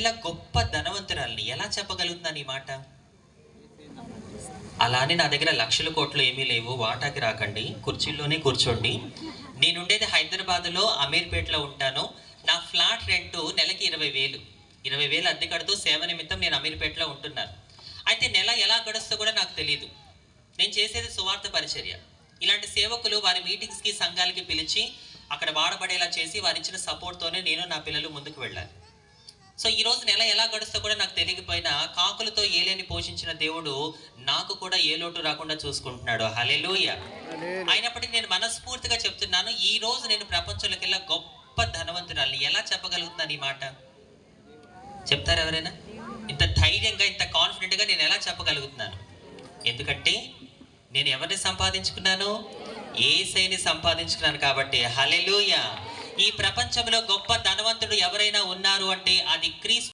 ప్రపంచంలో గొప్ప ధనవంతురాల్ని ఎలా చెప్పగలుగుతున్నాను ఈ మాట? అలా అని నా దగ్గర లక్షల కోట్లు ఏమీ లేవు, వాటాకి రాకండి, కుర్చీల్లోనే కూర్చోండి. నేనుండేది హైదరాబాద్లో అమీర్పేటలో ఉంటాను. నా ఫ్లాట్ రెంటు నెలకి 20,000 అద్దె కడుతూ సేవ నిమిత్తం నేను అమీర్పేటలో ఉంటున్నాను. అయితే నెల ఎలా గడుస్తుందో కూడా నాకు తెలియదు. నేను చేసేది సువార్త పరిచర్య. ఇలాంటి సేవకులు వారి మీటింగ్స్కి సంఘాలకి పిలిచి అక్కడ వాడబడేలా చేసి వారు ఇచ్చిన సపోర్ట్తోనే నేను నా పిల్లలు ముందుకు వెళ్ళాలి. సో ఈరోజు నెల ఎలా గడుస్తో కూడా నాకు తెలియకపోయినా కాకులతో ఏలేని పోషించిన దేవుడు నాకు కూడా ఏ లోటు రాకుండా చూసుకుంటున్నాడు. హల్లెలూయా. అయినప్పటికీ నేను మనస్ఫూర్తిగా చెప్తున్నాను, ఈ రోజు నేను ప్రపంచంలోకెల్లా గొప్ప ధనవంతురాల్ని ఎలా చెప్పగలుగుతున్నాను ఈ మాట? చెప్తారు ఎవరైనా? ఇంత ధైర్యంగా, ఇంత కాన్ఫిడెంట్గా నేను ఎలా చెప్పగలుగుతున్నాను? ఎందుకంటే నేను ఎవరిని సంపాదించుకున్నాను? యేసయ్యని సంపాదించుకున్నాను కాబట్టి. హల్లెలూయా. ఈ ప్రపంచంలో గొప్ప ధనవంతుడు ఎవరైనా ఉన్నారు అంటే అది క్రీస్తు.